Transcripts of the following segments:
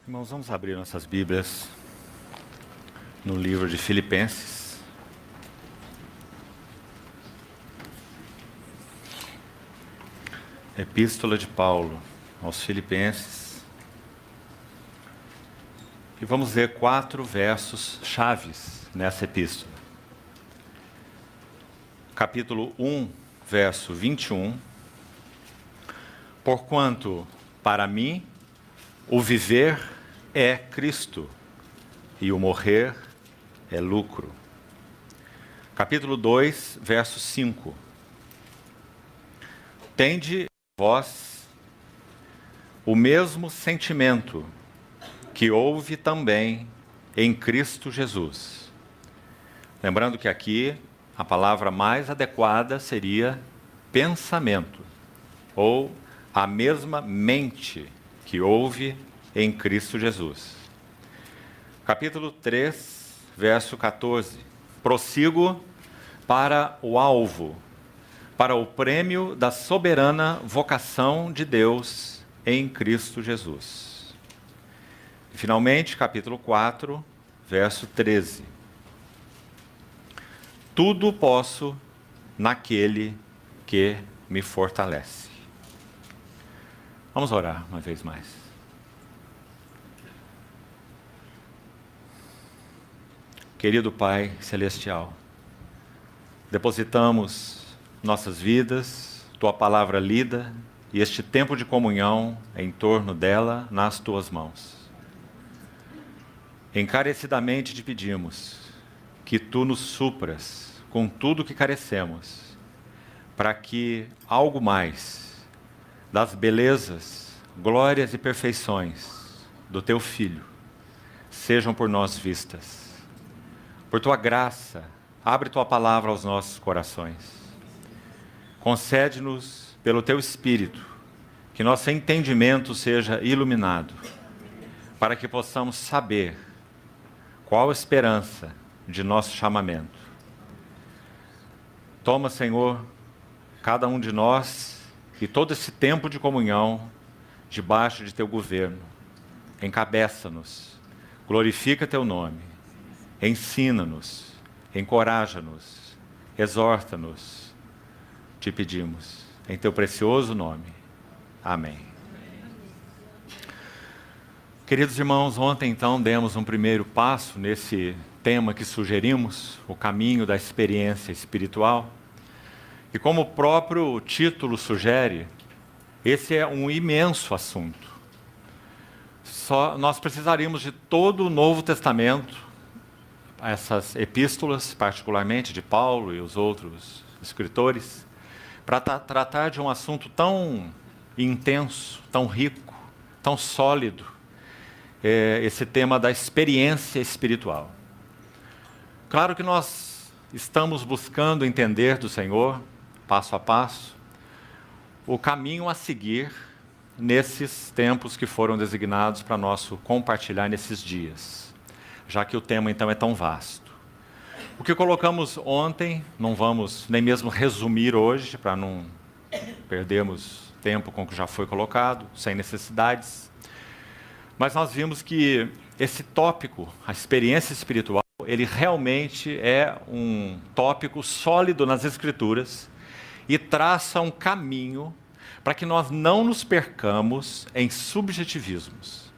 Irmãos, vamos abrir nossas Bíblias no livro de Filipenses. Epístola de Paulo aos Filipenses. E vamos ver 4 versos chaves nessa epístola. Capítulo 1, verso 21. Porquanto, para mim, o viver é Cristo e o morrer é lucro. Capítulo 2, verso 5. Tende vós o mesmo sentimento que houve também em Cristo Jesus. Lembrando que aqui a palavra mais adequada seria pensamento, ou a mesma mente que houve em Cristo Jesus. Capítulo 3, verso 14. Prossigo para o alvo, para o prêmio da soberana vocação de Deus em Cristo Jesus. E, finalmente, capítulo 4, verso 13. Tudo posso naquele que me fortalece. Vamos orar uma vez mais. Querido Pai Celestial, depositamos nossas vidas, Tua palavra lida e este tempo de comunhão em torno dela nas Tuas mãos. Encarecidamente te pedimos que Tu nos supras com tudo que carecemos, para que algo mais das belezas, glórias e perfeições do Teu Filho sejam por nós vistas. Por Tua graça, abre Tua palavra aos nossos corações. Concede-nos, pelo Teu Espírito, que nosso entendimento seja iluminado, para que possamos saber qual a esperança de nosso chamamento. Toma, Senhor, cada um de nós e todo esse tempo de comunhão debaixo de Teu governo. Encabeça-nos, glorifica Teu nome, ensina-nos, encoraja-nos, exorta-nos. Te pedimos, em Teu precioso nome. Amém. Queridos irmãos, ontem então demos um primeiro passo nesse tema que sugerimos, o caminho da experiência espiritual. E como o próprio título sugere, esse é um imenso assunto. Nós precisaríamos de todo o Novo Testamento, essas epístolas, particularmente de Paulo e os outros escritores, para tratar de um assunto tão intenso, tão rico, tão sólido, esse tema da experiência espiritual. Claro que nós estamos buscando entender do Senhor, passo a passo, o caminho a seguir nesses tempos que foram designados para nosso compartilhar nesses dias, já que o tema então é tão vasto. O que colocamos ontem, não vamos nem mesmo resumir hoje, para não perdermos tempo com o que já foi colocado, sem necessidades, mas nós vimos que esse tópico, a experiência espiritual, ele realmente é um tópico sólido nas Escrituras, e traça um caminho para que nós não nos percamos em subjetivismos.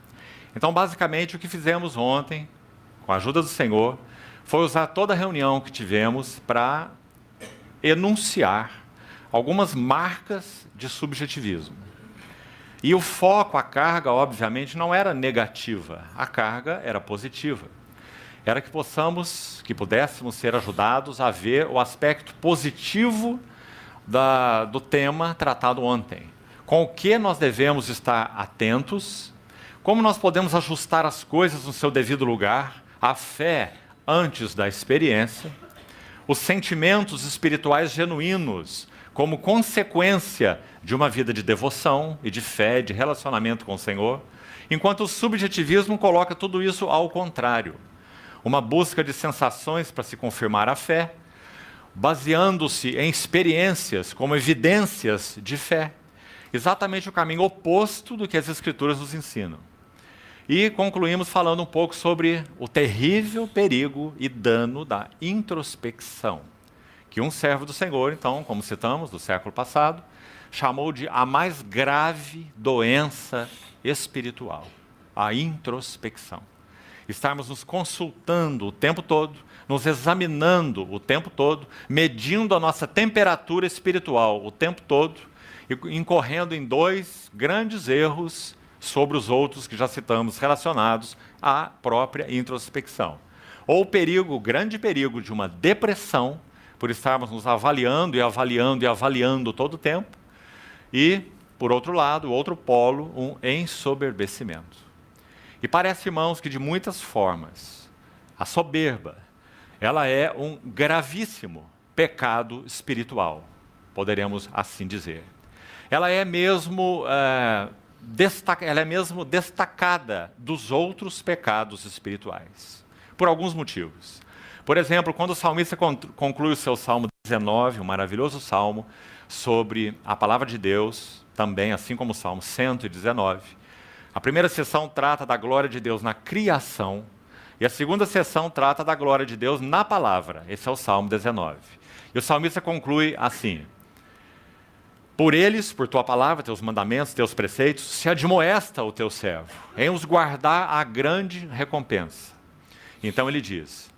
Então, basicamente, o que fizemos ontem, com a ajuda do Senhor, foi usar toda a reunião que tivemos para enunciar algumas marcas de subjetivismo. E o foco, a carga, obviamente, não era negativa, a carga era positiva. Era que pudéssemos ser ajudados a ver o aspecto positivo do tema tratado ontem. Com o que nós devemos estar atentos, como nós podemos ajustar as coisas no seu devido lugar, a fé antes da experiência, os sentimentos espirituais genuínos como consequência de uma vida de devoção e de fé, de relacionamento com o Senhor, enquanto o subjetivismo coloca tudo isso ao contrário. Uma busca de sensações para se confirmar a fé, baseando-se em experiências como evidências de fé. Exatamente o caminho oposto do que as Escrituras nos ensinam. E concluímos falando um pouco sobre o terrível perigo e dano da introspecção, que um servo do Senhor, então, como citamos, do século passado, chamou de a mais grave doença espiritual, a introspecção. Estarmos nos consultando o tempo todo, nos examinando o tempo todo, medindo a nossa temperatura espiritual o tempo todo, e incorrendo em dois grandes erros sobre os outros que já citamos, relacionados à própria introspecção. Ou o perigo, o grande perigo de uma depressão, por estarmos nos avaliando e avaliando e avaliando todo o tempo, e, por outro lado, o outro polo, um ensoberbecimento. E parece, irmãos, que de muitas formas, a soberba, ela é um gravíssimo pecado espiritual, poderemos assim dizer. Ela é mesmo destacada dos outros pecados espirituais, por alguns motivos. Por exemplo, quando o salmista conclui o seu Salmo 19, um maravilhoso salmo, sobre a palavra de Deus, também assim como o Salmo 119, a primeira sessão trata da glória de Deus na criação, e a segunda sessão trata da glória de Deus na palavra. Esse é o Salmo 19. E o salmista conclui assim: por eles, por tua palavra, teus mandamentos, teus preceitos, se admoesta o teu servo, em os guardar a grande recompensa. Então ele diz: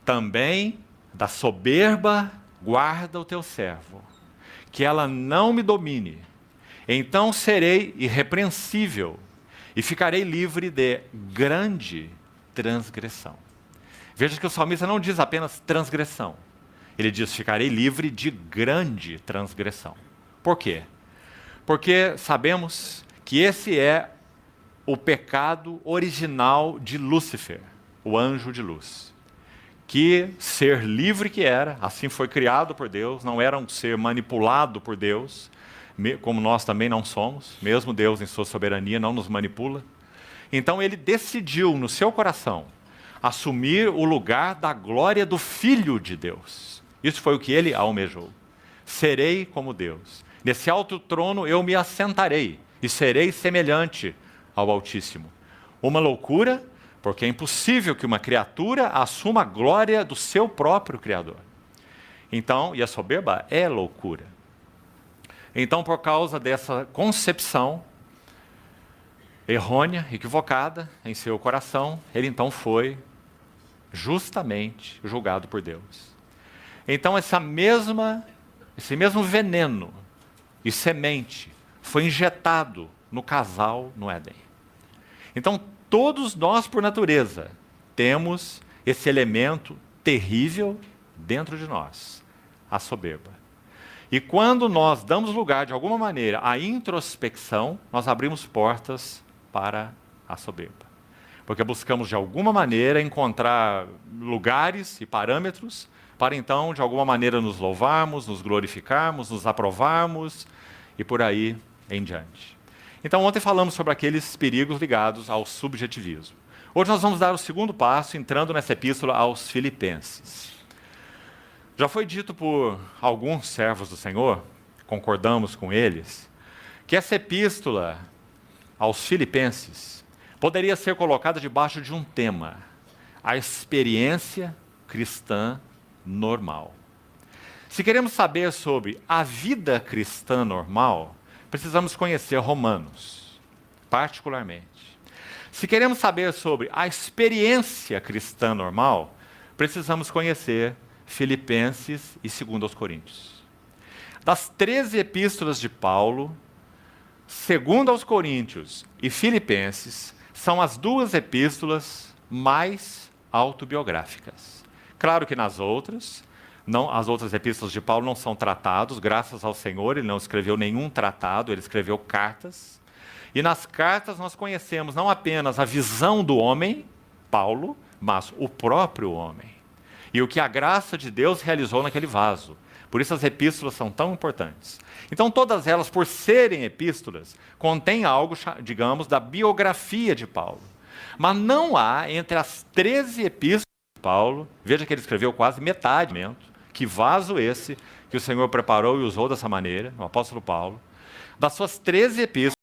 também da soberba guarda o teu servo, que ela não me domine. Então serei irrepreensível e ficarei livre de grande transgressão. Veja que o salmista não diz apenas transgressão. Ele diz: ficarei livre de grande transgressão. Por quê? Porque sabemos que esse é o pecado original de Lúcifer, o anjo de luz. Que ser livre que era, assim foi criado por Deus, não era um ser manipulado por Deus, como nós também não somos, mesmo Deus em sua soberania não nos manipula. Então ele decidiu no seu coração assumir o lugar da glória do Filho de Deus. Isso foi o que ele almejou. Serei como Deus. Nesse alto trono eu me assentarei e serei semelhante ao Altíssimo. Uma loucura, porque é impossível que uma criatura assuma a glória do seu próprio Criador. Então, e a soberba é loucura. Então, por causa dessa concepção errônea, equivocada em seu coração, ele então foi justamente julgado por Deus. Então, esse mesmo veneno e semente foi injetado no casal no Éden. Então, todos nós, por natureza, temos esse elemento terrível dentro de nós, a soberba. E quando nós damos lugar, de alguma maneira, à introspecção, nós abrimos portas para a soberba. Porque buscamos, de alguma maneira, encontrar lugares e parâmetros para, então, de alguma maneira, nos louvarmos, nos glorificarmos, nos aprovarmos e por aí em diante. Então, ontem falamos sobre aqueles perigos ligados ao subjetivismo. Hoje nós vamos dar o segundo passo, entrando nessa epístola aos Filipenses. Já foi dito por alguns servos do Senhor, concordamos com eles, que essa epístola aos Filipenses poderia ser colocada debaixo de um tema: a experiência cristã normal. Se queremos saber sobre a vida cristã normal, precisamos conhecer Romanos, particularmente. Se queremos saber sobre a experiência cristã normal, precisamos conhecer Filipenses e 2 Coríntios. Das 13 epístolas de Paulo, 2 Coríntios e Filipenses são as duas epístolas mais autobiográficas. Claro que nas outras, as outras epístolas de Paulo não são tratados, graças ao Senhor, ele não escreveu nenhum tratado, ele escreveu cartas. E nas cartas nós conhecemos não apenas a visão do homem, Paulo, mas o próprio homem. E o que a graça de Deus realizou naquele vaso. Por isso as epístolas são tão importantes. Então todas elas, por serem epístolas, contêm algo, digamos, da biografia de Paulo. Mas não há entre as 13 epístolas de Paulo, veja que ele escreveu quase metade, que vaso esse que o Senhor preparou e usou dessa maneira, o apóstolo Paulo, das suas 13 epístolas,